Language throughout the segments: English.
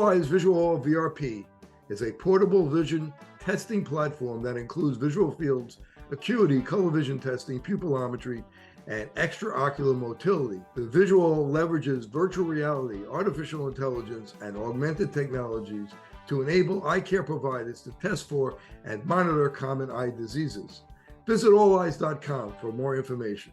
PowerEye's Visual VRP is a portable vision testing platform that includes visual fields, acuity, color vision testing, pupillometry, and extraocular motility. The visual leverages virtual reality, artificial intelligence, and augmented technologies to enable eye care providers to test for and monitor common eye diseases. Visit alleyes.com for more information.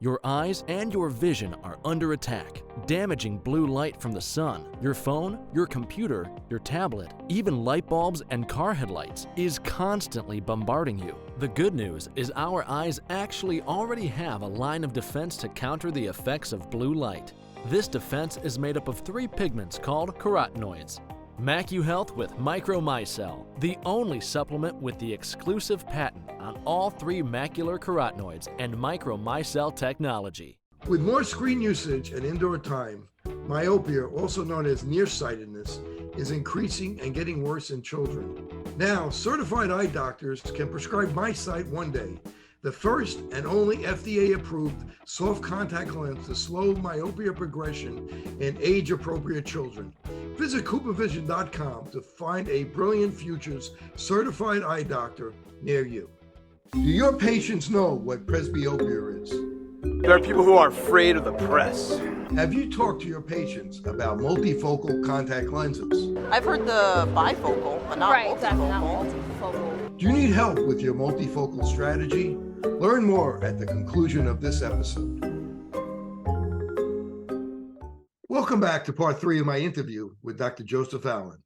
Your eyes and your vision are under attack. Damaging blue light from the sun, your phone, your computer, your tablet, even light bulbs and car headlights is constantly bombarding you. The good news is our eyes actually already have a line of defense to counter the effects of blue light. This defense is made up of 3 pigments called carotenoids. MacuHealth with Micromicelle, the only supplement with the exclusive patent on all 3 macular carotenoids and Micromicelle technology. With more screen usage and indoor time, myopia, also known as nearsightedness, is increasing and getting worse in children. Now, certified eye doctors can prescribe MiSight One Day, the first and only FDA-approved soft contact lens to slow myopia progression in age-appropriate children. Visit CooperVision.com to find a Brilliant Futures certified eye doctor near you. Do your patients know what presbyopia is? There are people who are afraid of the press. Have you talked to your patients about multifocal contact lenses? I've heard the bifocal, but not multifocal. Exactly, not multifocal. Do you need help with your multifocal strategy? Learn more at the conclusion of this episode. Welcome back to part 3 of my interview with Dr. Joseph Allen.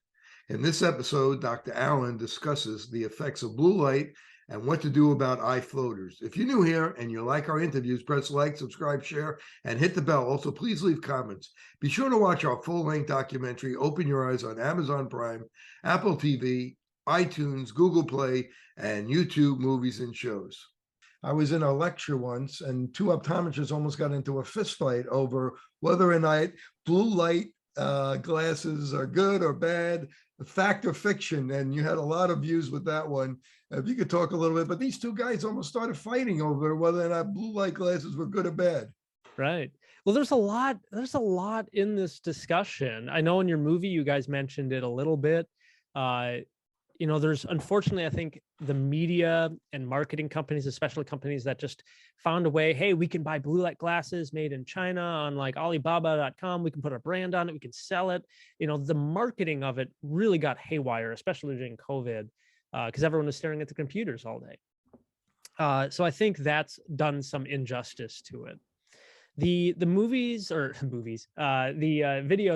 In this episode, Dr. Allen discusses the effects of blue light and what to do about eye floaters. If you're new here and you like our interviews, press like, subscribe, share, and hit the bell. Also, please leave comments. Be sure to watch our full-length documentary, Open Your Eyes, on Amazon Prime, Apple TV, iTunes, Google Play, and YouTube Movies and Shows. I was in a lecture once, and 2 optometrists almost got into a fist fight over whether or not blue light glasses are good or bad, fact or fiction. And you had a lot of views with that one. If you could talk a little bit, but these 2 guys almost started fighting over whether or not blue light glasses were good or bad. Right. Well, there's a lot in this discussion. I know in your movie, you guys mentioned it a little bit. There's, unfortunately, I think the media and marketing companies, especially companies that just found a way, hey, we can buy blue light glasses made in China on like Alibaba.com. We can put a brand on it. We can sell it. The marketing of it really got haywire, especially during COVID, because everyone was staring at the computers all day. So I think that's done some injustice to it. The videos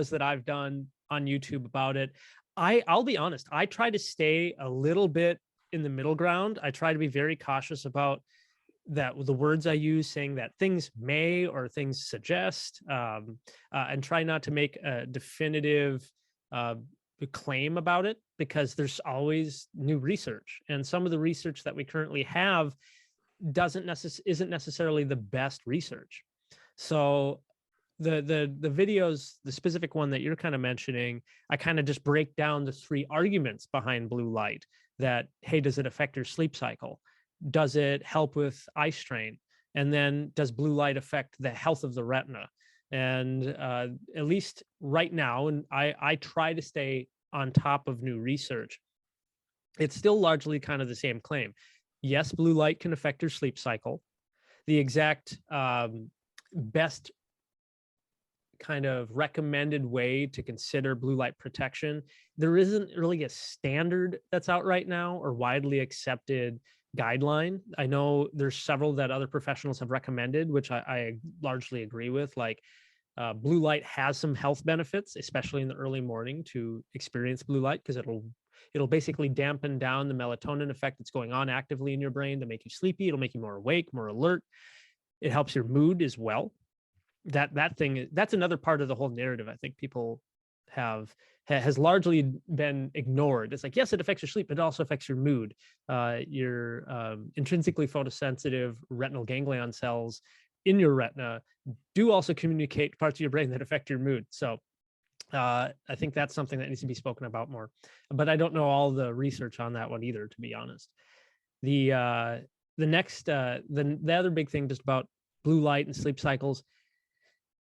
that I've done on YouTube about it, I'll be honest, I try to stay a little bit in the middle ground. I try to be very cautious about that, the words I use, saying that things may or things suggest, and try not to make a definitive claim about it, because there's always new research. And some of the research that we currently have isn't necessarily the best research. So the videos, the specific one that you're kind of mentioning, I kind of just break down the 3 arguments behind blue light. That, hey, does it affect your sleep cycle? Does it help with eye strain? And then does blue light affect the health of the retina? And at least right now, and I try to stay on top of new research, it's still largely kind of the same claim. Yes, blue light can affect your sleep cycle. The exact best kind of recommended way to consider blue light protection, there isn't really a standard that's out right now or widely accepted guideline. I know there's several that other professionals have recommended, which I largely agree with. Like blue light has some health benefits, especially in the early morning, to experience blue light, because it'll basically dampen down the melatonin effect that's going on actively in your brain to make you sleepy. It'll make you more awake, more alert. It helps your mood as well. That's another part of the whole narrative I think people has largely been ignored. It's like, yes, it affects your sleep, but it also affects your mood. Your intrinsically photosensitive retinal ganglion cells in your retina do also communicate parts of your brain that affect your mood. So I think that's something that needs to be spoken about more, but I don't know all the research on that one either, to be honest. The other big thing just about blue light and sleep cycles.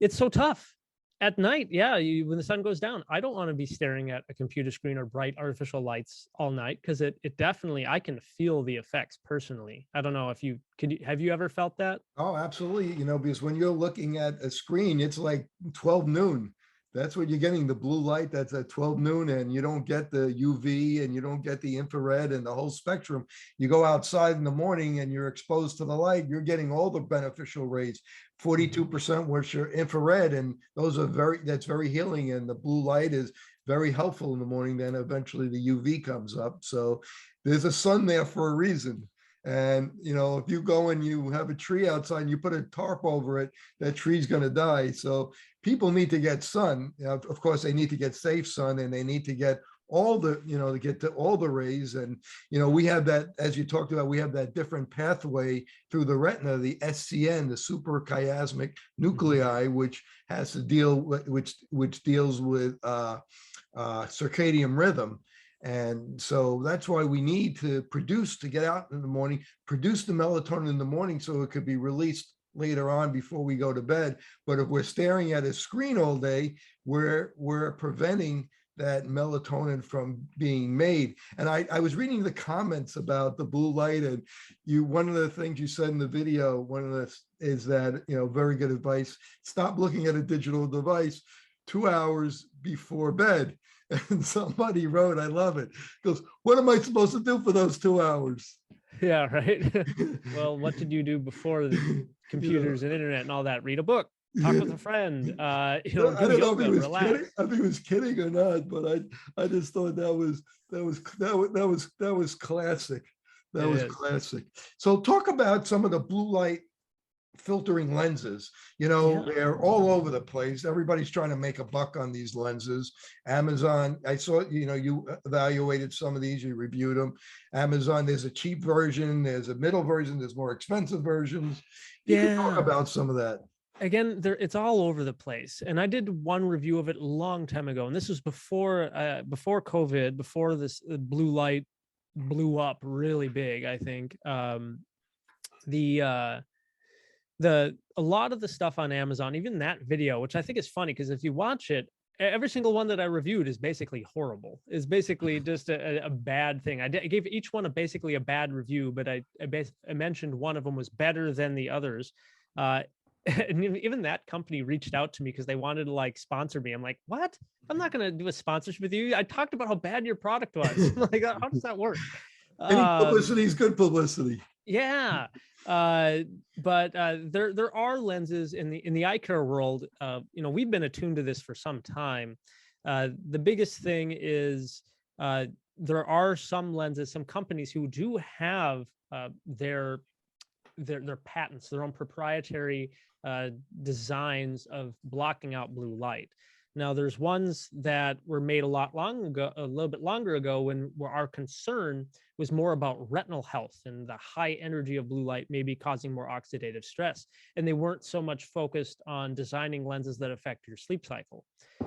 It's so tough at night. Yeah, when the sun goes down, I don't want to be staring at a computer screen or bright artificial lights all night, because it definitely, I can feel the effects personally. I don't know if you have you ever felt that? Oh, absolutely. Because when you're looking at a screen, it's like 12 noon. That's what you're getting, the blue light that's at 12 noon, and you don't get the UV and you don't get the infrared and the whole spectrum. You go outside in the morning and you're exposed to the light, you're getting all the beneficial rays, 42% which are infrared, and that's very healing. And the blue light is very helpful in the morning. Then eventually the UV comes up. So there's a sun there for a reason. And if you go and you have a tree outside and you put a tarp over it, that tree's going to die. So people need to get sun. Of course, they need to get safe sun, and they need to get all the, to get to all the rays. And we have that, as you talked about, we have that different pathway through the retina, the SCN, the suprachiasmatic nuclei, which has to deal with, which deals with circadian rhythm. And so that's why we need to get out in the morning, produce the melatonin in the morning so it could be released later on before we go to bed. But if we're staring at a screen all day, we're preventing that melatonin from being made. And I was reading the comments about the blue light, and one of the things you said in the video, is that, very good advice, stop looking at a digital device 2 hours before bed. And somebody wrote, I love it, goes, what am I supposed to do for those 2 hours? Yeah, right. Well, what did you do before the computers and internet and all that? Read a book, talk with a friend, I don't know yoga, if he was relax. kidding. If he was kidding or not, but I just thought that was classic. That was classic. So talk about some of the blue light filtering lenses. They're all over the place. Everybody's trying to make a buck on these lenses. Amazon, I saw, you evaluated some of these, you reviewed them. Amazon, there's a cheap version, there's a middle version, there's more expensive versions. You can talk about some of that. Again, it's all over the place. And I did one review of it a long time ago, and this was before COVID, before this blue light blew up really big. I think a lot of the stuff on Amazon, even that video, which I think is funny, because if you watch it, every single one that I reviewed is basically horrible. It's basically just a bad thing. I gave each one basically a bad review, but I mentioned one of them was better than the others. And even that company reached out to me because they wanted to sponsor me. I'm like, what? I'm not going to do a sponsorship with you. I talked about how bad your product was. Like, how does that work? Any publicity is good publicity. Yeah. But there are lenses in the eye care world. We've been attuned to this for some time. The biggest thing is there are some lenses, some companies who do have their patents, their own proprietary designs of blocking out blue light. Now, there's ones that were made a little bit longer ago, where our concern was more about retinal health and the high energy of blue light maybe causing more oxidative stress. And they weren't so much focused on designing lenses that affect your sleep cycle.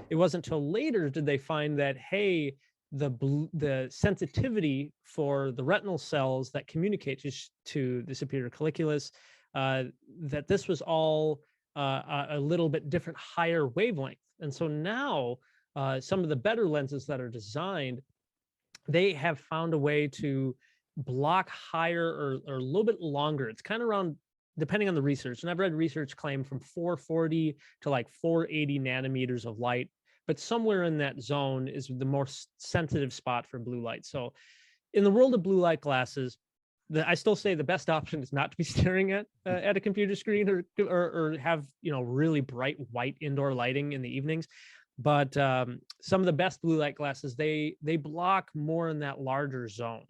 It wasn't until later did they find that, hey, the sensitivity for the retinal cells that communicate to the superior colliculus, that this was all a little bit different, higher wavelength. And so now some of the better lenses that are designed, they have found a way to block higher or a little bit longer. It's kind of around, depending on the research. And I've read research claim from 440 to 480 nanometers of light, but somewhere in that zone is the more sensitive spot for blue light. So in the world of blue light glasses, I still say the best option is not to be staring at a computer screen or have really bright white indoor lighting in the evenings. But some of the best blue light glasses, they block more in that larger zone.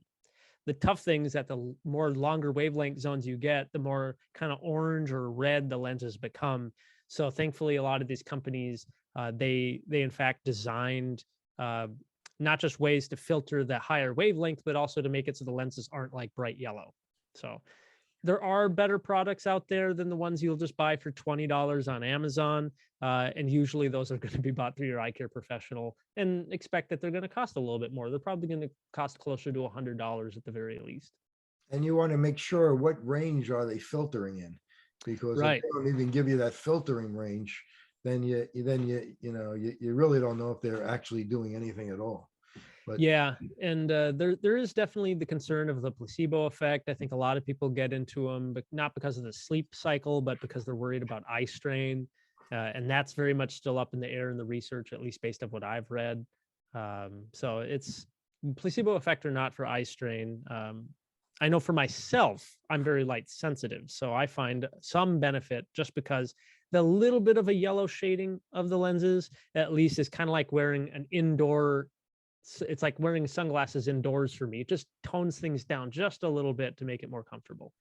The tough thing is that the more longer wavelength zones you get, the more kind of orange or red the lenses become. So thankfully, a lot of these companies, they in fact designed not just ways to filter the higher wavelength, but also to make it so the lenses aren't like bright yellow. So there are better products out there than the ones you'll just buy for $20 on Amazon. And usually those are going to be bought through your eye care professional, and expect that they're going to cost a little bit more. They're probably going to cost closer to $100 at the very least. And you want to make sure, what range are they filtering in? because if Right. they don't even give you that filtering range, then you really don't know if they're actually doing anything at all. But Yeah, and there is definitely the concern of the placebo effect. I think a lot of people get into them, but not because of the sleep cycle, but because they're worried about eye strain, and that's very much still up in the air in the research, at least based on what I've read. So it's placebo effect or not for eye strain. I know for myself, I'm very light sensitive, so I find some benefit just because the little bit of a yellow shading of the lenses at least is kind of like wearing an indoor, it's like wearing sunglasses indoors for me. It just tones things down just a little bit to make it more comfortable.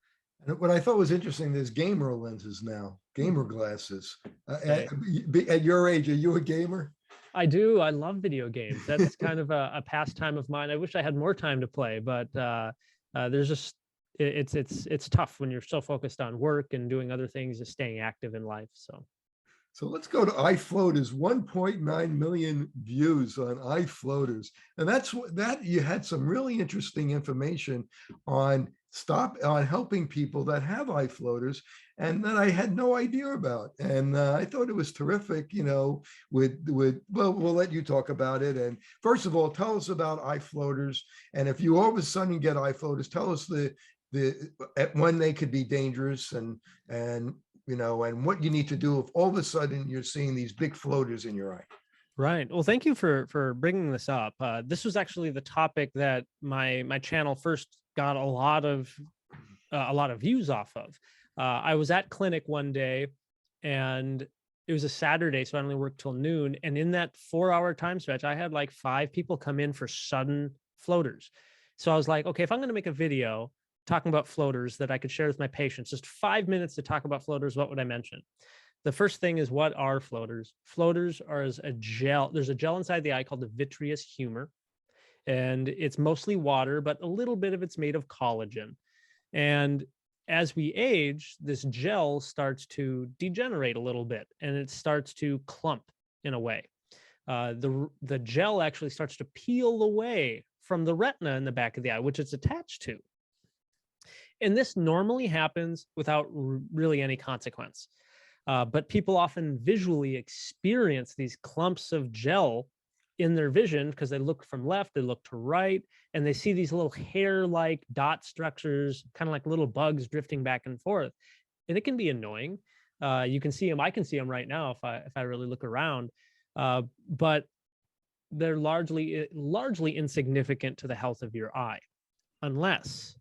and what I thought was interesting, there's gamer lenses now, gamer glasses. Right. At your age, are you a gamer? I do. I love video games. That's kind of a pastime of mine. I wish I had more time to play, but there's just it's tough when you're so focused on work and doing other things, just staying active in life. So So let's go to iFloaters. 1.9 million views on iFloaters, and that's what that you had some really interesting information on helping people that have iFloaters, and that I had no idea about, and I thought it was terrific. Well, we'll let you talk about it. And first of all, tell us about iFloaters, and if you all of a sudden get iFloaters, tell us when they could be dangerous, and what you need to do if all of a sudden you're seeing these big floaters in your eye. right. Well, thank you for bringing this up. This was actually the topic that my channel first got a lot of views off of. I was at clinic one day, and it was a Saturday, so I only worked till noon. And in that 4-hour time stretch, I had like 5 people come in for sudden floaters. So I was like, okay, if I'm going to make a video talking about floaters that I could share with my patients, just 5 minutes to talk about floaters, what would I mention? The first thing is, what are floaters? Floaters are as a gel. There's a gel inside the eye called the vitreous humor, and it's mostly water, but a little bit of it's made of collagen. And as we age, this gel starts to degenerate a little bit, and it starts to clump in a way. The gel actually starts to peel away from the retina in the back of the eye, which it's attached to. And this normally happens without really any consequence. But people often visually experience these clumps of gel in their vision because they look from left, they look to right, and they see these little hair-like dot structures, kind of like little bugs drifting back and forth. And it can be annoying. You can see them. I can see them right now if I really look around. But they're largely insignificant to the health of your eye, unless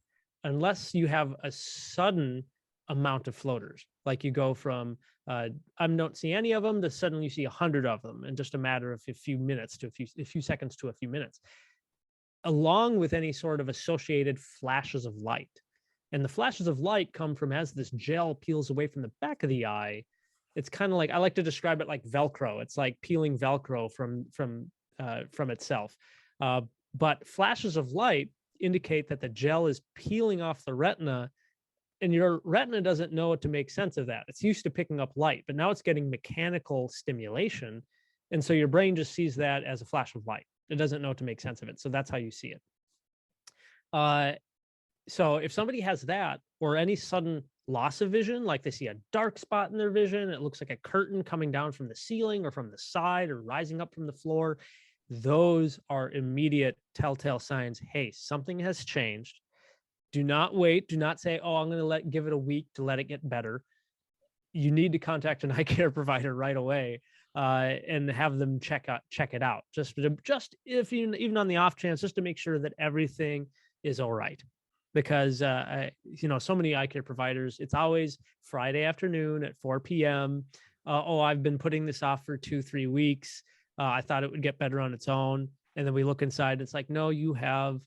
you have a sudden amount of floaters, like you go from I don't see any of them to suddenly you see 100 of them in just a matter of a few minutes to a few seconds to a few minutes, along with any sort of associated flashes of light. And the flashes of light come from as this gel peels away from the back of the eye. It's kind of like, I like to describe it like Velcro. It's like peeling Velcro from itself. But flashes of light indicate that the gel is peeling off the retina, and your retina doesn't know what to make sense of that. It's used to picking up light, but now it's getting mechanical stimulation. And so your brain just sees that as a flash of light. It doesn't know what to make sense of it. So that's how you see it. So if somebody has that, or any sudden loss of vision, like they see a dark spot in their vision, it looks like a curtain coming down from the ceiling or from the side or rising up from the floor, those are immediate telltale signs. Hey, something has changed. Do not wait. Do not say, oh, I'm going to give it a week to let it get better. You need to contact an eye care provider right away and have them check it out. Just if even on the off chance, just to make sure that everything is all right. Because so many eye care providers, it's always Friday afternoon at 4 p.m. I've been putting this off for 2-3 weeks. I thought it would get better on its own. And then we look inside, it's like, no, you have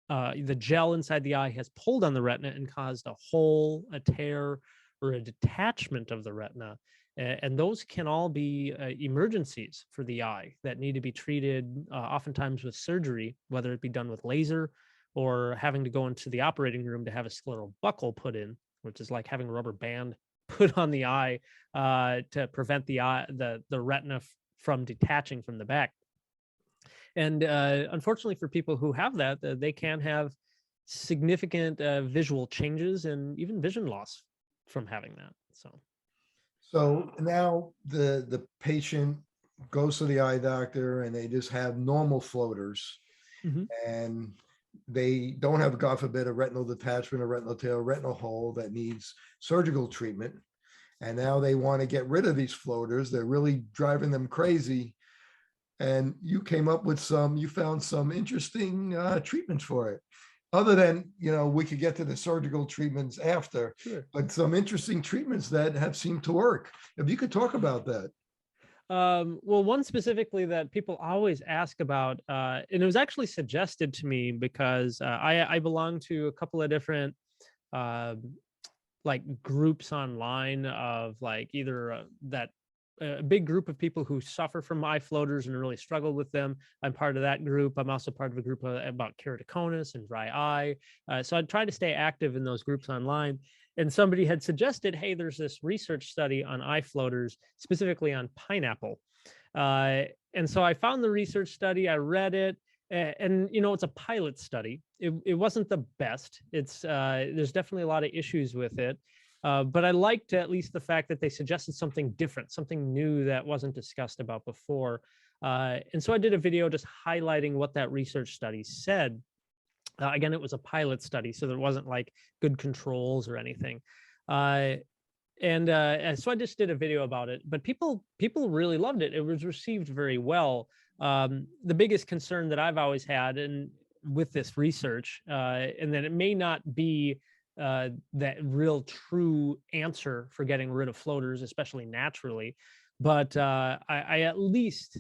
the gel inside the eye has pulled on the retina and caused a hole, a tear, or a detachment of the retina. And those can all be emergencies for the eye that need to be treated oftentimes with surgery, whether it be done with laser or having to go into the operating room to have a scleral buckle put in, which is like having a rubber band put on the eye to prevent the retina from detaching from the back. And unfortunately for people who have that, they can have significant visual changes and even vision loss from having that. So now the patient goes to the eye doctor and they just have normal floaters, Mhm. and they don't have, God forbid, a retinal detachment, a retinal tear, a retinal hole that needs surgical treatment. And now they want to get rid of these floaters. They're really driving them crazy. And you came up with you found some interesting treatments for it. Other than, we could get to the surgical treatments after, Sure. but some interesting treatments that have seemed to work. If you could talk about that. Well, one specifically that people always ask about, and it was actually suggested to me because I belong to a couple of different uh, like groups online of like either that a big group of people who suffer from eye floaters and really struggle with them. I'm part of that group. I'm also part of a group about keratoconus and dry eye. So I try to stay active in those groups online. And somebody had suggested, hey, there's this research study on eye floaters, specifically on pineapple. And so I found the research study, I read it, and it's a pilot study. It wasn't the best. There's definitely a lot of issues with it. But I liked at least the fact that they suggested something different, something new that wasn't discussed about before. And so I did a video just highlighting what that research study said. Again, it was a pilot study, so there wasn't like good controls or anything. And so I just did a video about it, but people really loved it. It was received very well. The biggest concern that I've always had, and with this research, and that it may not be that real true answer for getting rid of floaters, especially naturally, but I at least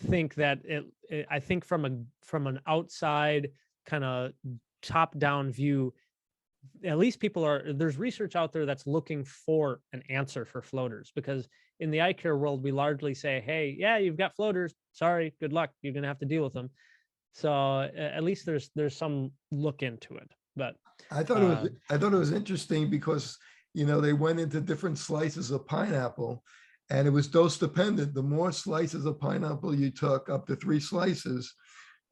think that I think from an outside kind of top-down view, at least there's research out there that's looking for an answer for floaters, because in the eye care world, we largely say, hey, yeah, you've got floaters. Sorry, good luck. You're going to have to deal with them. So at least there's some look into it. But I thought it was interesting because, they went into different slices of pineapple and it was dose dependent. The more slices of pineapple you took, up to 3 slices,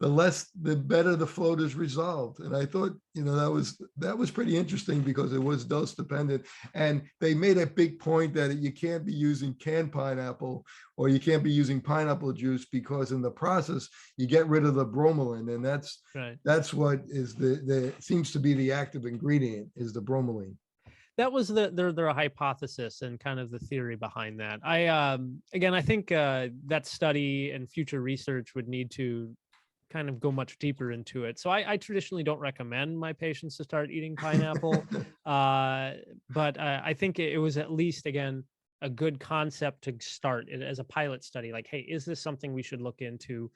the better the floaters resolved. And I thought, that was pretty interesting because it was dose dependent. And they made a big point that you can't be using canned pineapple or you can't be using pineapple juice because in the process you get rid of the bromelain, and that's right. That's what is the seems to be the active ingredient, is the bromelain. That was their hypothesis and kind of the theory behind that. I think that study and future research would need to kind of go much deeper into it. So I traditionally don't recommend my patients to start eating pineapple, but I think it was at least, again, a good concept to start it as a pilot study. Like, hey, is this something we should look into?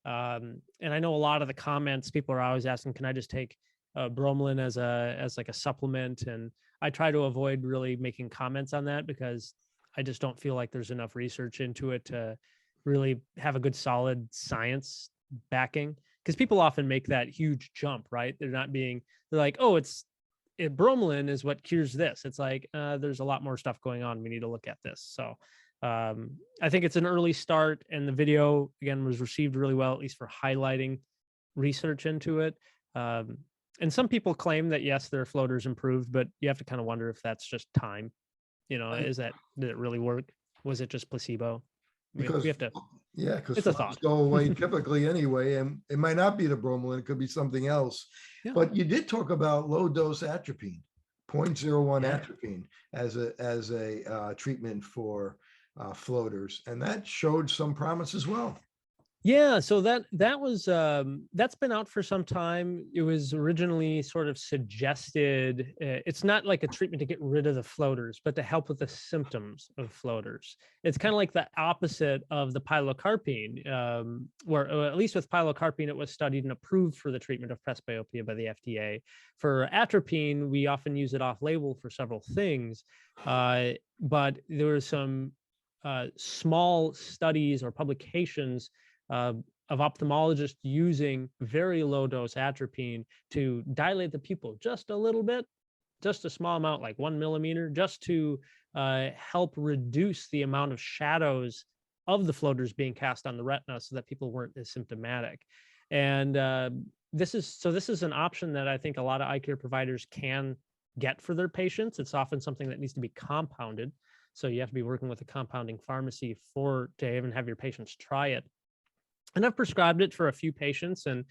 And I know a lot of the comments, people are always asking, can I just take bromelain as like a supplement? And I try to avoid really making comments on that because I just don't feel like there's enough research into it to really have a good solid science backing, because people often make that huge jump, right? They're like, oh, bromelain is what cures this. It's like, there's a lot more stuff going on. We need to look at this. So I think it's an early start, and the video, again, was received really well, at least for highlighting research into it. And some people claim that, yes, their floaters improved, but you have to kind of wonder if that's just time. Did it really work? Was it just placebo? Because we have to. Yeah, because It's a thought. go away typically anyway, and it might not be the bromelain, it could be something else. Yeah. But you did talk about low dose atropine, 0.01 Yeah. atropine as a treatment for floaters, and that showed some promise as well. Yeah, so that was that's been out for some time. It was originally sort of suggested. It's not like a treatment to get rid of the floaters, but to help with the symptoms of floaters. It's kind of like the opposite of the pilocarpine, where at least with pilocarpine, it was studied and approved for the treatment of presbyopia by the FDA. For atropine, we often use it off-label for several things, but there were some small studies or publications of ophthalmologists using very low dose atropine to dilate the pupil just a little bit, just a small amount, like 1 millimeter, just to help reduce the amount of shadows of the floaters being cast on the retina so that people weren't as symptomatic. And this is an option that I think a lot of eye care providers can get for their patients. It's often something that needs to be compounded. So you have to be working with a compounding pharmacy to even have your patients try it. And I've prescribed it for a few patients, and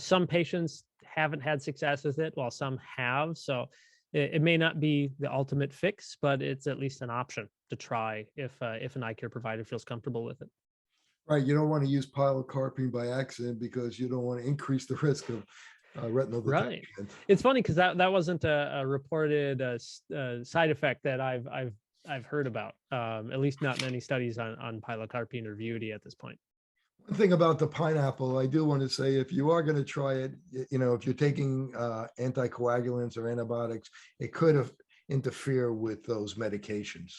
some patients haven't had success with it, while some have. So it may not be the ultimate fix, but it's at least an option to try if an eye care provider feels comfortable with it. Right. You don't want to use pilocarpine by accident because you don't want to increase the risk of retinal Right. detachment. It's funny because that wasn't a reported side effect that I've heard about. At least not many studies on pilocarpine or Vuity at this point. One thing about the pineapple, I do want to say, if you are going to try it, if you're taking anticoagulants or antibiotics, it could interfere with those medications.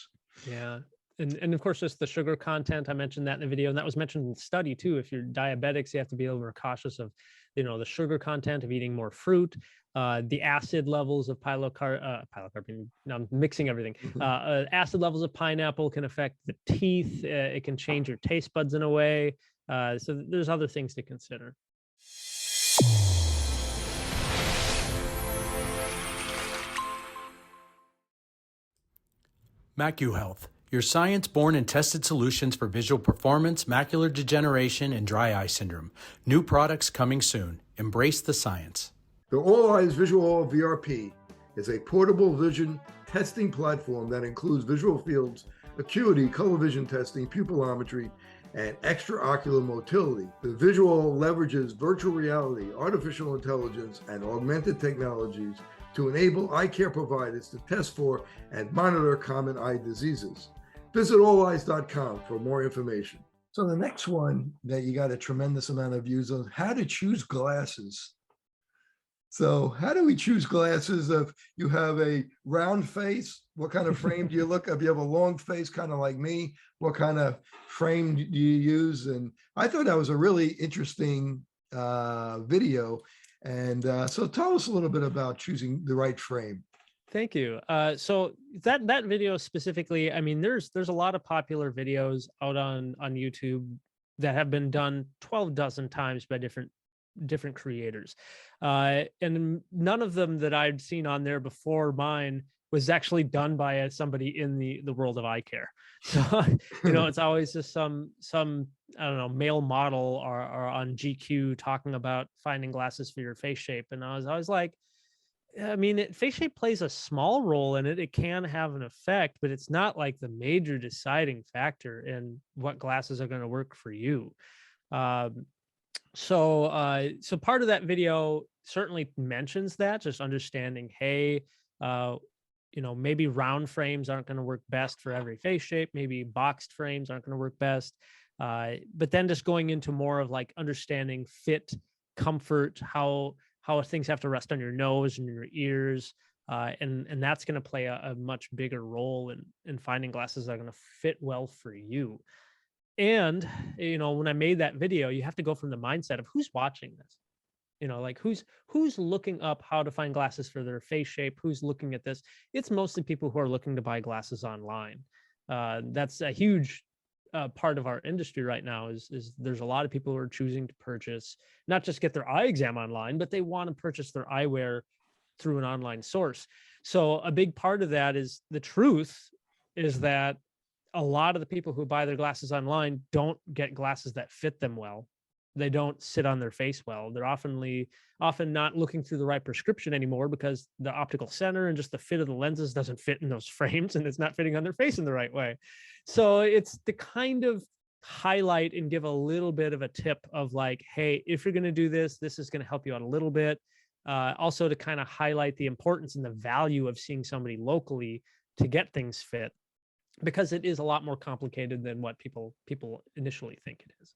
Yeah. And of course, just the sugar content, I mentioned that in the video, and that was mentioned in the study too. If you're diabetics, you have to be a little more cautious of, the sugar content of eating more fruit, the acid levels of pilocarpine. Now I'm mixing everything. Acid levels of pineapple can affect the teeth. It can change your taste buds in a way. So there's other things to consider. MacuHealth, your science-born and tested solutions for visual performance, macular degeneration, and dry eye syndrome. New products coming soon. Embrace the science. The All Eyes Visual VRP is a portable vision testing platform that includes visual fields, acuity, color vision testing, pupillometry, and extraocular motility. The visual leverages virtual reality, artificial intelligence, and augmented technologies to enable eye care providers to test for and monitor common eye diseases. Visit alleyes.com for more information. So the next one that you got a tremendous amount of views on, how to choose glasses. So how do we choose glasses? If you have a round face, what kind of frame do you look? If you have a long face, kind of like me, what kind of frame do you use? And I thought that was a really interesting video. And so tell us a little bit about choosing the right frame. Thank you. So that video specifically, I mean, there's a lot of popular videos out on YouTube that have been done 12 dozen times by different creators. And none of them that I'd seen on there before mine was actually done by somebody in the world of eye care. So, it's always just some, I don't know, male model or on GQ talking about finding glasses for your face shape. And I was always like, I mean, face shape plays a small role in it. It can have an effect, but it's not like the major deciding factor in what glasses are going to work for you. So part of that video certainly mentions that, just understanding, hey, maybe round frames aren't going to work best for every face shape. Maybe boxed frames aren't going to work best. But then just going into more of like understanding fit, comfort, how things have to rest on your nose and your ears. And that's going to play a much bigger role in finding glasses that are going to fit well for you. And, when I made that video, you have to go from the mindset of who's watching this, like who's looking up how to find glasses for their face shape, who's looking at this. It's mostly people who are looking to buy glasses online. That's a huge part of our industry right now is there's a lot of people who are choosing to purchase, not just get their eye exam online, but they want to purchase their eyewear through an online source. So a big part of that is the truth is that a lot of the people who buy their glasses online don't get glasses that fit them well. They don't sit on their face well. They're often not looking through the right prescription anymore because the optical center and just the fit of the lenses doesn't fit in those frames, and it's not fitting on their face in the right way. So it's the kind of highlight and give a little bit of a tip of like, hey, if you're going to do this, this is going to help you out a little bit. Also to kind of highlight the importance and the value of seeing somebody locally to get things fit, because it is a lot more complicated than what people initially think it is.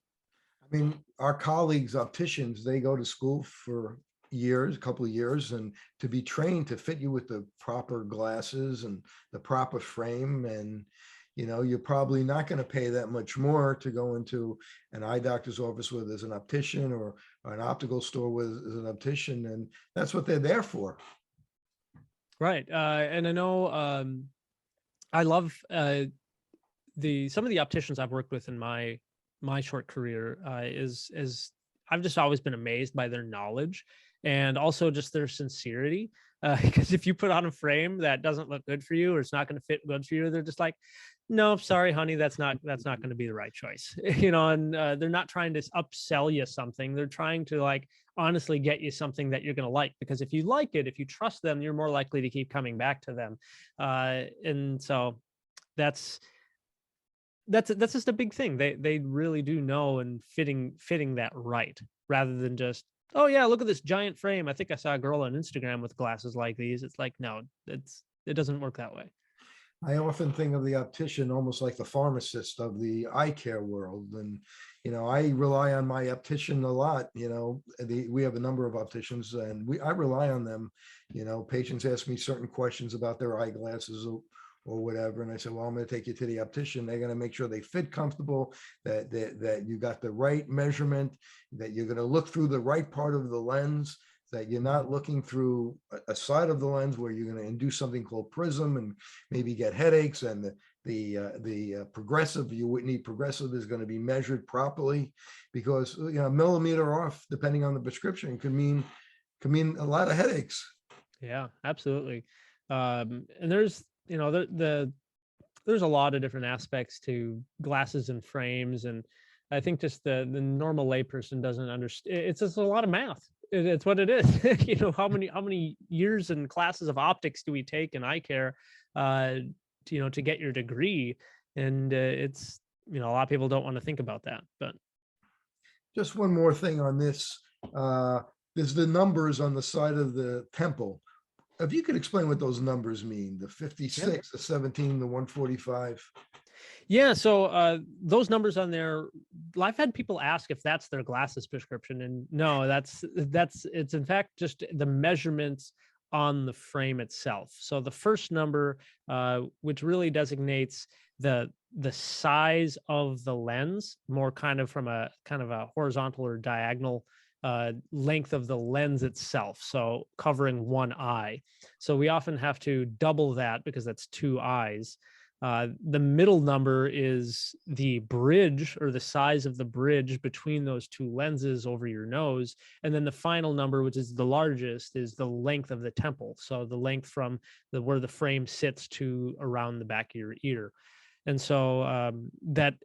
I mean, our colleagues, opticians, they go to school for a couple of years, and to be trained to fit you with the proper glasses and the proper frame. And, you're probably not going to pay that much more to go into an eye doctor's office where there's an optician or an optical store where there's an optician. And that's what they're there for. Right. And I know I love some of the opticians I've worked with in my short career is I've just always been amazed by their knowledge and also just their sincerity. Because if you put on a frame that doesn't look good for you, or it's not going to fit good for you, they're just like, no, sorry, honey, that's not going to be the right choice. And they're not trying to upsell you something. They're trying to like honestly get you something that you're going to like, because if you like it, if you trust them, you're more likely to keep coming back to them. And so that's just a big thing. They really do know, and fitting that right, rather than just, oh yeah, look at this giant frame. I think I saw a girl on Instagram with glasses like these. It's like, no, it doesn't work that way. I often think of the optician almost like the pharmacist of the eye care world. And, I rely on my optician a lot. We have a number of opticians, and I rely on them. Patients ask me certain questions about their eyeglasses or whatever. And I said, well, I'm going to take you to the optician. They're going to make sure they fit comfortable, that you got the right measurement, that you're going to look through the right part of the lens, that you're not looking through a side of the lens where you're going to induce something called prism and maybe get headaches. And the progressive, you would need progressive, is going to be measured properly, because a millimeter off, depending on the prescription, can mean a lot of headaches. Yeah, absolutely. And there's there's a lot of different aspects to glasses and frames, and I think just the normal layperson doesn't understand. It's just a lot of math. It's what it is. How many years and classes of optics do we take in eye care, to get your degree? And it's, a lot of people don't want to think about that. But just one more thing on this. There's the numbers on the side of the temple. If you could explain what those numbers mean, the 56, the 17, the 145. Yeah, so those numbers on there, I've had people ask if that's their glasses prescription, and no, it's in fact just the measurements on the frame itself. So the first number, which really designates the size of the lens, more kind of from a horizontal or diagonal length of the lens itself, so covering one eye. So we often have to double that because that's two eyes. The middle number is the bridge, or the size of the bridge between those two lenses over your nose. And then the final number, which is the largest, is the length of the temple. So the length from where the frame sits to around the back of your ear. And so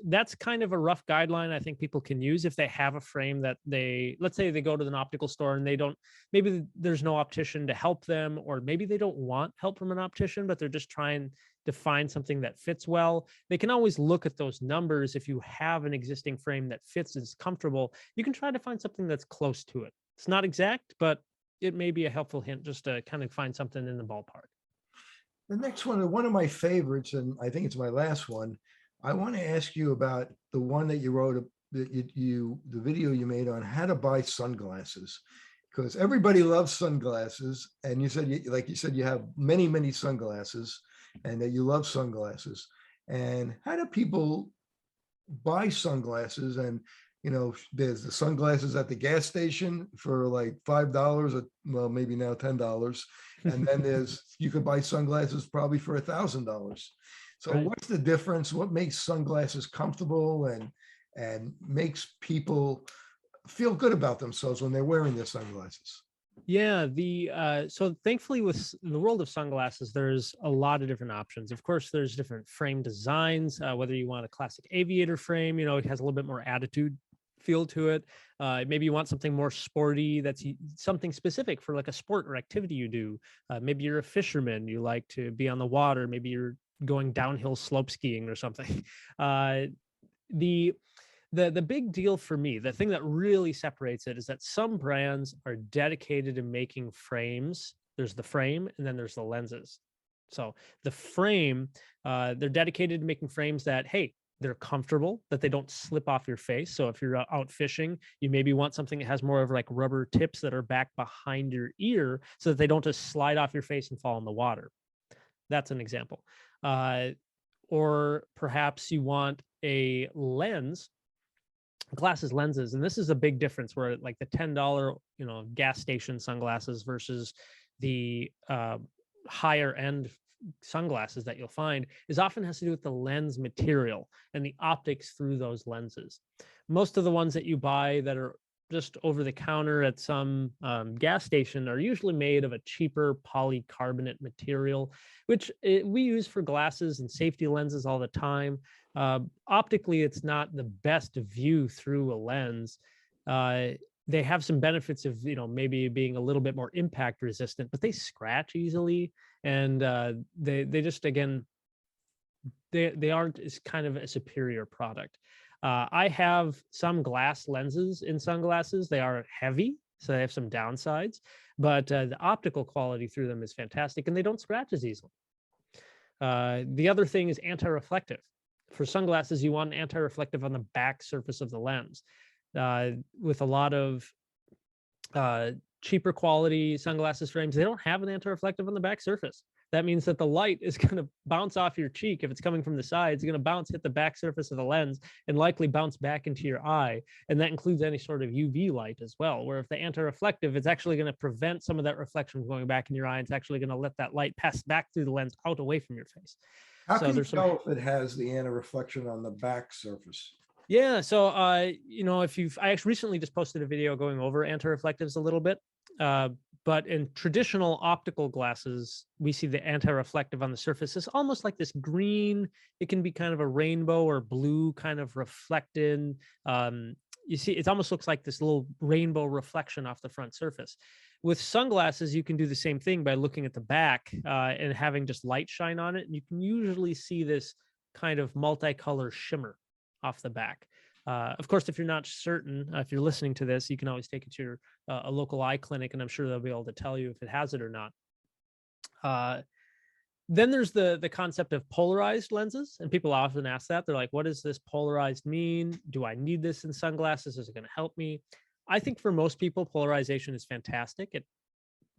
that's kind of a rough guideline I think people can use if they have a frame that let's say they go to an optical store and maybe there's no optician to help them, or maybe they don't want help from an optician, but they're just trying to find something that fits well. They can always look at those numbers. If you have an existing frame that fits, is comfortable, you can try to find something that's close to it. It's not exact, but it may be a helpful hint just to kind of find something in the ballpark. The next one of my favorites, and I think it's my last one, I want to ask you about the one that you wrote, the video you made on how to buy sunglasses, because everybody loves sunglasses. And you said, you have many, many sunglasses, and that you love sunglasses. And how do people buy sunglasses? And there's the sunglasses at the gas station for like $5, or well, maybe now $10. And then you could buy sunglasses probably for $1,000. So right. What's the difference? What makes sunglasses comfortable and makes people feel good about themselves when they're wearing their sunglasses? Yeah, so thankfully with the world of sunglasses, there's a lot of different options. Of course, there's different frame designs, whether you want a classic aviator frame, it has a little bit more attitude feel to it. Maybe you want something more sporty, that's something specific for like a sport or activity you do. Maybe you're a fisherman, you like to be on the water. Maybe you're going downhill slope skiing or something. The big deal for me, the thing that really separates it, is that some brands are dedicated to making frames. There's the frame, and then there's the lenses. So the frame, they're dedicated to making frames that, hey, they're comfortable, that they don't slip off your face. So if you're out fishing, you maybe want something that has more of like rubber tips that are back behind your ear, so that they don't just slide off your face and fall in the water. That's an example. Or perhaps you want a lens, glasses lenses, and this is a big difference, where like the $10 gas station sunglasses versus the higher end sunglasses that you'll find often has to do with the lens material and the optics through those lenses. Most of the ones that you buy that are just over the counter at some gas station are usually made of a cheaper polycarbonate material, which we use for glasses and safety lenses all the time. Optically, it's not the best view through a lens. They have some benefits of, maybe being a little bit more impact resistant, but they scratch easily, and they just, again, they aren't as kind of a superior product. I have some glass lenses in sunglasses. They are heavy, so they have some downsides, but the optical quality through them is fantastic, and they don't scratch as easily. The other thing is anti-reflective. For sunglasses, you want an anti-reflective on the back surface of the lens. With a lot of cheaper quality sunglasses frames, they don't have an anti-reflective on the back surface. That means that the light is going to bounce off your cheek. If it's coming from the side, it's going to bounce, hit the back surface of the lens, and likely bounce back into your eye. And that includes any sort of UV light as well, where if the anti-reflective, it's actually going to prevent some of that reflection from going back in your eye. It's actually going to let that light pass back through the lens out away from your face. How can you tell if it has the anti-reflection on the back surface? Yeah, so I actually recently just posted a video going over anti-reflectives a little bit. But in traditional optical glasses, we see the anti-reflective on the surface is almost like this green. It can be kind of a rainbow or blue kind of reflected. You see, it almost looks like this little rainbow reflection off the front surface. With sunglasses, you can do the same thing by looking at the back and having just light shine on it. And you can usually see this kind of multicolor shimmer off the back. Of course, if you're not certain, if you're listening to this, you can always take it to your a local eye clinic, and I'm sure they'll be able to tell you if it has it or not. Then there's the concept of polarized lenses, and people often ask that. They're like, what does this polarized mean? Do I need this in sunglasses? Is it going to help me? I think for most people, polarization is fantastic. It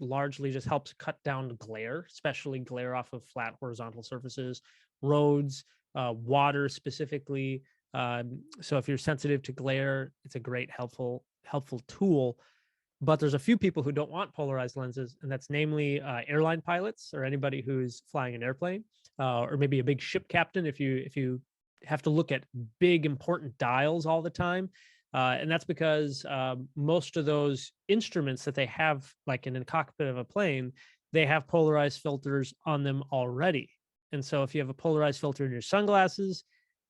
largely just helps cut down glare, especially glare off of flat horizontal surfaces, roads, water specifically. So if you're sensitive to glare, it's a great helpful tool. But there's a few people who don't want polarized lenses, and that's namely airline pilots or anybody who's flying an airplane, or maybe a big ship captain if you have to look at big important dials all the time. And that's because most of those instruments that they have, like in a cockpit of a plane, they have polarized filters on them already. And so if you have a polarized filter in your sunglasses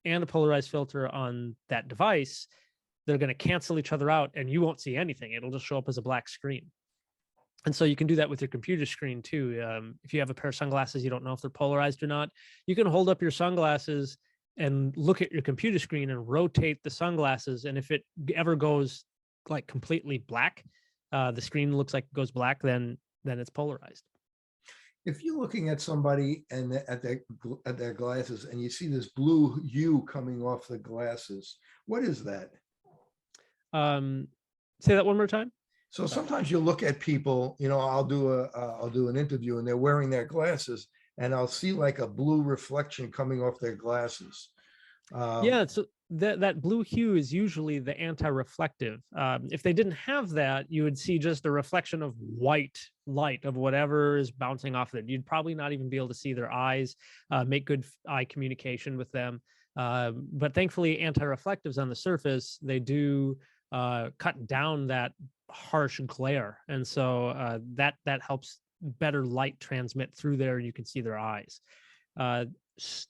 and a polarized filter on that device, they're going to cancel each other out and you won't see anything. It'll just show up as a black screen. And so you can do that with your computer screen too. If you have a pair of sunglasses, you don't know if they're polarized or not, you can hold up your sunglasses and look at your computer screen and rotate the sunglasses. And if it ever goes like completely black, the screen looks like it goes black, then it's polarized. If you're looking at somebody and at their glasses and you see this blue hue coming off the glasses, what is that? Say that one more time. So sometimes you look at people, I'll do an interview and they're wearing their glasses and I'll see like a blue reflection coming off their glasses. Yeah, so that blue hue is usually the anti-reflective. If they didn't have that, you would see just a reflection of white light of whatever is bouncing off it. You'd probably not even be able to see their eyes, make good eye communication with them. But thankfully, anti-reflectives on the surface, they do cut down that harsh glare. And so that helps better light transmit through there. You can see their eyes.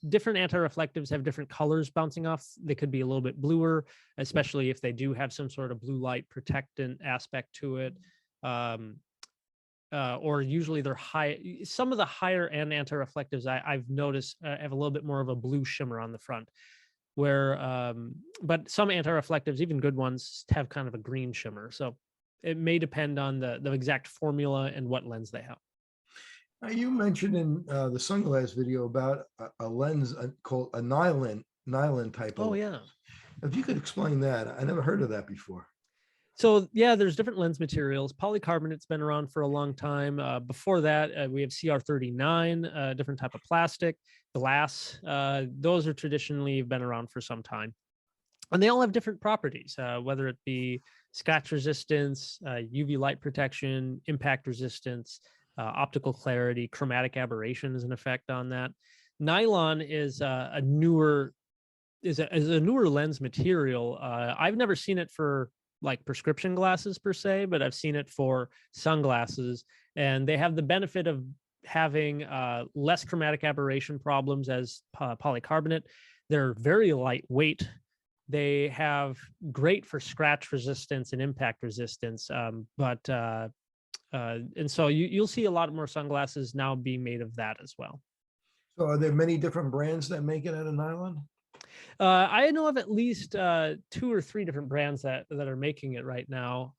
Different anti-reflectives have different colors bouncing off. They could be a little bit bluer, especially if they do have some sort of blue light protectant aspect to it. Or usually they're high. Some of the higher end anti-reflectives I've noticed have a little bit more of a blue shimmer on the front, but some anti-reflectives, even good ones, have kind of a green shimmer. So it may depend on the exact formula and what lens they have. Now, you mentioned in the sunglass video about a lens called a nylon type of lens. Yeah. If you could explain that, I never heard of that before. So yeah, there's different lens materials. Polycarbonate's been around for a long time. Before that, we have CR39, different type of plastic, glass. Those are traditionally been around for some time. And they all have different properties, whether it be scratch resistance, UV light protection, impact resistance, optical clarity, chromatic aberration is an effect on that. Nylon is a newer lens material. I've never seen it for like prescription glasses per se, but I've seen it for sunglasses, and they have the benefit of having less chromatic aberration problems as polycarbonate. They're very lightweight. They have great for scratch resistance and impact resistance, and so you'll see a lot more sunglasses now being made of that as well. So are there many different brands that make it out of nylon? I know of at least 2 or 3 different brands that are making it right now.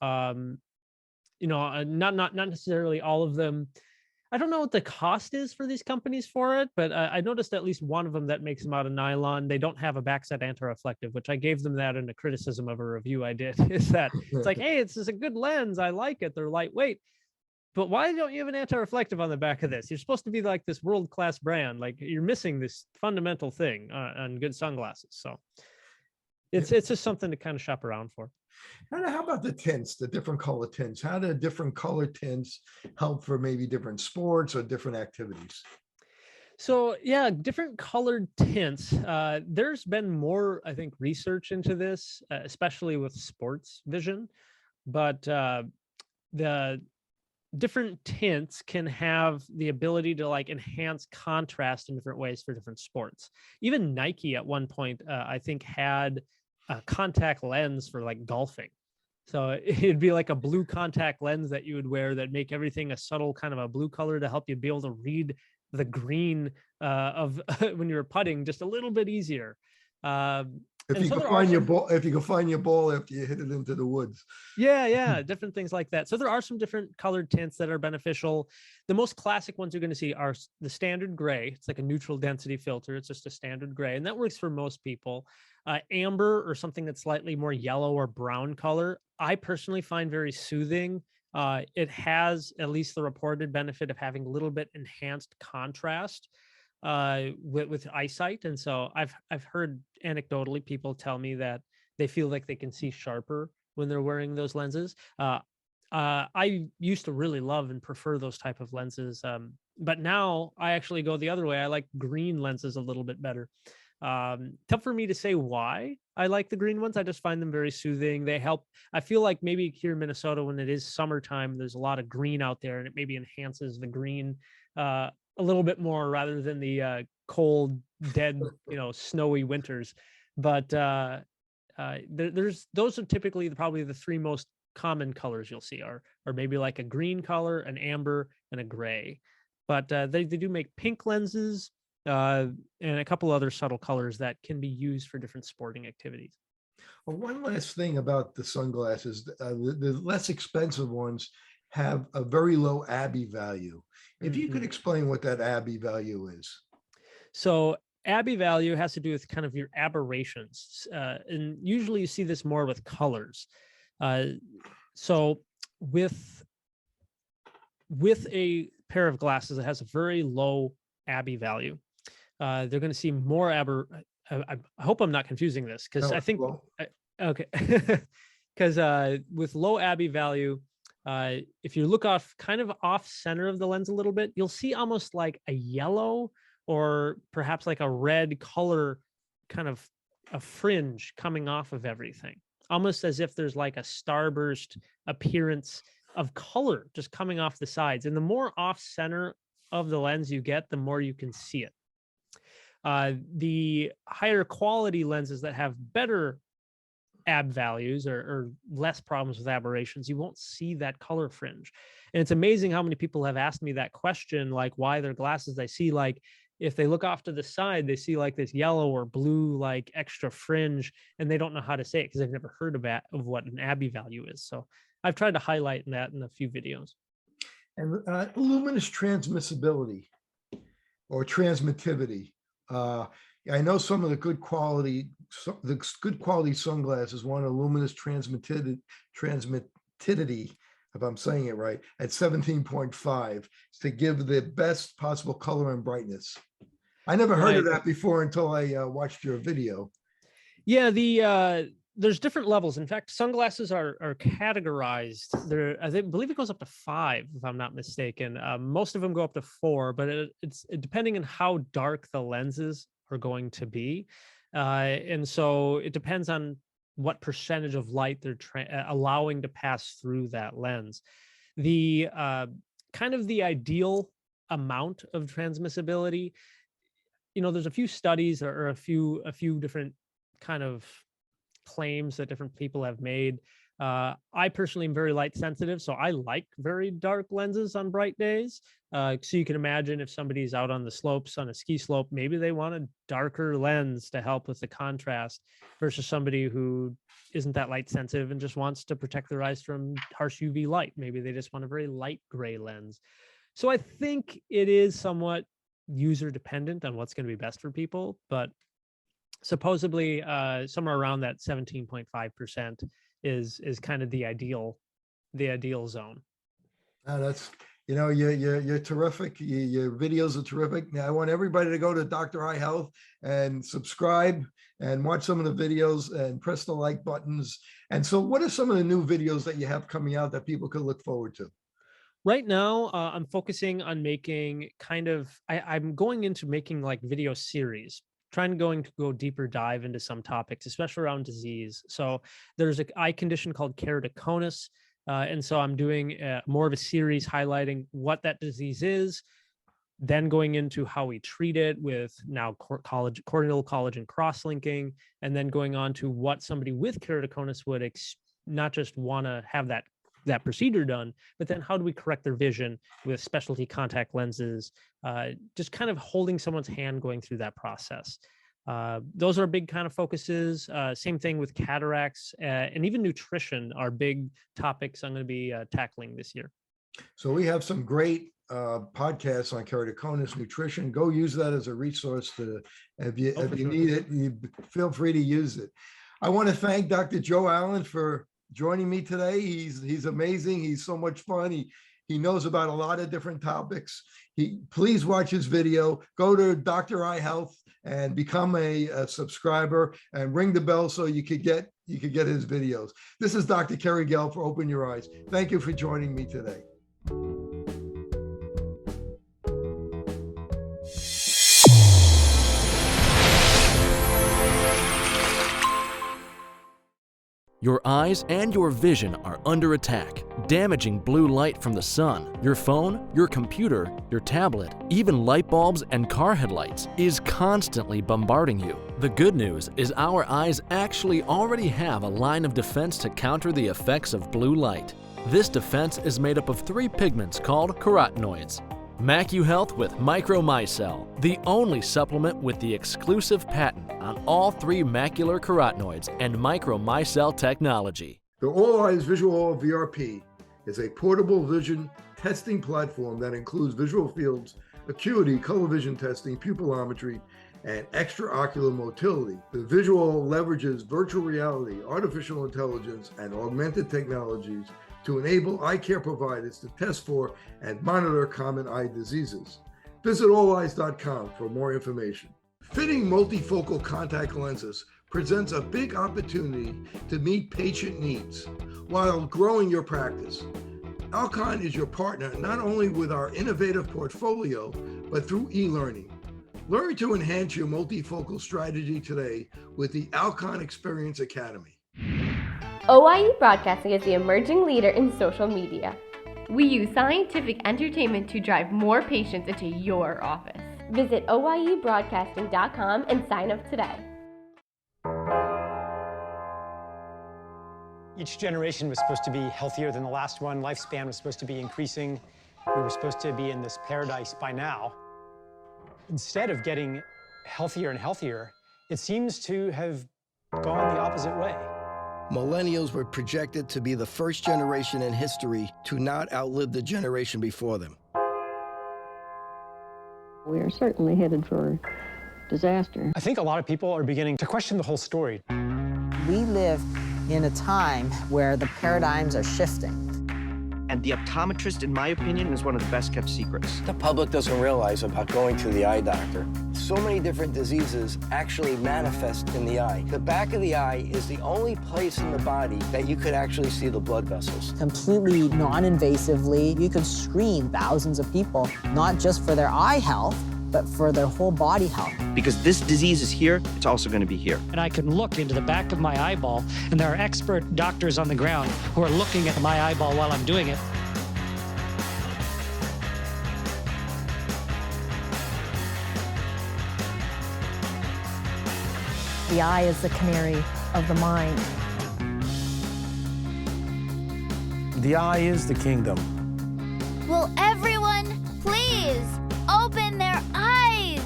Not necessarily all of them. I don't know what the cost is for these companies for it, but I noticed at least one of them that makes them out of nylon. They don't have a backside anti-reflective, which I gave them that in a criticism of a review I did. Is that it's like, hey, it's just a good lens. I like it. They're lightweight. But why don't you have an anti-reflective on the back of this? You're supposed to be like this world-class brand. Like, you're missing this fundamental thing on good sunglasses. So it's just something to kind of shop around for. And how about the tints, the different color tints? How do different color tints help for maybe different sports or different activities? So yeah, different colored tints. There's been more, I think, research into this, especially with sports vision. But the different tints can have the ability to like enhance contrast in different ways for different sports. Even Nike at one point, I think, had a contact lens for like golfing. So it'd be like a blue contact lens that you would wear that make everything a subtle kind of a blue color to help you be able to read the green of when you're putting just a little bit easier. If you can find your ball, if you can find your ball after you hit it into the woods. Yeah, different things like that. So there are some different colored tints that are beneficial. The most classic ones you're going to see are the standard gray. It's like a neutral density filter. It's just a standard gray, and that works for most people. Amber, or something that's slightly more yellow or brown color, I personally find very soothing. It has at least the reported benefit of having a little bit enhanced contrast with eyesight. And so I've heard anecdotally people tell me that they feel like they can see sharper when they're wearing those lenses. I used to really love and prefer those type of lenses, but now I actually go the other way. I like green lenses a little bit better. Tough for me to say why I like the green ones. I just find them very soothing. They help. I feel like maybe here in Minnesota, when it is summertime, there's a lot of green out there, and it maybe enhances the green a little bit more rather than the cold, dead, snowy winters. But there's those are typically probably the 3 most common colors you'll see are maybe like a green color, an amber, and a gray. But they do make pink lenses and a couple other subtle colors that can be used for different sporting activities. Well, one last thing about the sunglasses, the less expensive ones have a very low Abbey value. If you could explain what that Abbey value is. So Abbey value has to do with kind of your aberrations. And usually you see this more with colors. So with a pair of glasses that has a very low Abbey value, they're going to see more I hope I'm not confusing this, because I think, okay, because with low Abbey value, if you look kind of off center of the lens a little bit, you'll see almost like a yellow or perhaps like a red color, kind of a fringe coming off of everything, almost as if there's like a starburst appearance of color just coming off the sides. And the more off center of the lens you get, the more you can see it. The higher quality lenses that have better ab values or less problems with aberrations, you won't see that color fringe. And it's amazing how many people have asked me that question, like why their glasses, they see like, if they look off to the side, they see like this yellow or blue, like extra fringe, and they don't know how to say it because they've never heard of what an Abbey value is. So I've tried to highlight that in a few videos. And luminous transmissibility or transmittivity. I know some of the good quality sunglasses want a luminous transmittivity, if I'm saying it right, at 17.5 to give the best possible color and brightness. I never heard of that before until I watched your video. Yeah, there's different levels. In fact, sunglasses are categorized. I believe it goes up to 5, if I'm not mistaken. Most of them go up to 4, but it's depending on how dark the lenses are going to be. And so it depends on what percentage of light they're allowing to pass through that lens. The kind of the ideal amount of transmissibility, there's a few studies or a few different kind of claims that different people have made. I personally am very light sensitive, so I like very dark lenses on bright days. So you can imagine if somebody's out on the slopes on a ski slope, maybe they want a darker lens to help with the contrast versus somebody who isn't that light sensitive and just wants to protect their eyes from harsh UV light. Maybe they just want a very light gray lens. So I think it is somewhat user dependent on what's going to be best for people, but supposedly somewhere around that 17.5% is kind of the ideal zone. That's you're terrific. Your videos are terrific. Now I want everybody to go to Dr. Eye Health and subscribe and watch some of the videos and press the like buttons. And so what are some of the new videos that you have coming out that people could look forward to? Right now, I'm focusing on making I'm going into making like video series, going to go deeper dive into some topics, especially around disease. So there's an eye condition called keratoconus. And so I'm doing more of a series highlighting what that disease is, then going into how we treat it with now corneal collagen cross-linking, and then going on to what somebody with keratoconus would not just want to have that procedure done, but then how do we correct their vision with specialty contact lenses, just kind of holding someone's hand going through that process. Those are big kind of focuses. Same thing with cataracts and even nutrition are big topics I'm going to be tackling this year. So we have some great podcasts on keratoconus nutrition. Go use that as a resource if you need it, you feel free to use it. I want to thank Dr. Joe Allen for joining me today. He's amazing. He's so much fun. He knows about a lot of different topics. Please watch his video. Go to Dr. Eye Health and become a subscriber and ring the bell so you could get his videos. This is Dr. Kerry Gell for Open Your Eyes. Thank you for joining me today. Your eyes and your vision are under attack. Damaging blue light from the sun, your phone, your computer, your tablet, even light bulbs and car headlights is constantly bombarding you. The good news is our eyes actually already have a line of defense to counter the effects of blue light. This defense is made up of 3 pigments called carotenoids. MacuHealth with Micromicelle, the only supplement with the exclusive patent on all 3 macular carotenoids and Micromicelle technology. The All Eyes Visual VRP is a portable vision testing platform that includes visual fields, acuity, color vision testing, pupillometry, and extraocular motility. The visual leverages virtual reality, artificial intelligence, and augmented technologies to enable eye care providers to test for and monitor common eye diseases. Visit alleyes.com for more information. Fitting multifocal contact lenses presents a big opportunity to meet patient needs while growing your practice. Alcon is your partner not only with our innovative portfolio, but through e-learning. Learn to enhance your multifocal strategy today with the Alcon Experience Academy. OIE Broadcasting is the emerging leader in social media. We use scientific entertainment to drive more patients into your office. Visit oiebroadcasting.com and sign up today. Each generation was supposed to be healthier than the last one. Lifespan was supposed to be increasing. We were supposed to be in this paradise by now. Instead of getting healthier and healthier, it seems to have gone the opposite way. Millennials were projected to be the first generation in history to not outlive the generation before them. We are certainly headed for disaster. I think a lot of people are beginning to question the whole story. We live in a time where the paradigms are shifting. And the optometrist, in my opinion, is one of the best kept secrets. The public doesn't realize about going to the eye doctor. So many different diseases actually manifest in the eye. The back of the eye is the only place in the body that you could actually see the blood vessels. Completely non-invasively, you could screen thousands of people, not just for their eye health, but for their whole body health. Because this disease is here, it's also going to be here. And I can look into the back of my eyeball, and there are expert doctors on the ground who are looking at my eyeball while I'm doing it. The eye is the canary of the mind. The eye is the kingdom. Will everyone please open their eyes?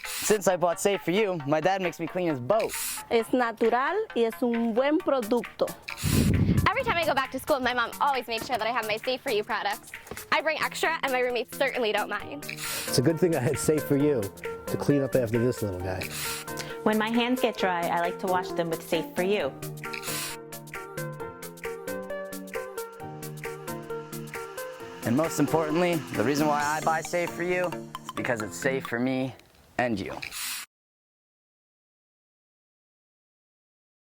Since I bought Safe For You, my dad makes me clean his boat. Es natural y es un buen producto. Every time I go back to school, my mom always makes sure that I have my Safe For You products. I bring extra, and my roommates certainly don't mind. It's a good thing I had Safe For You to clean up after this little guy. When my hands get dry, I like to wash them with Safe For You. And most importantly, the reason why I buy Safe For You is because it's safe for me and you.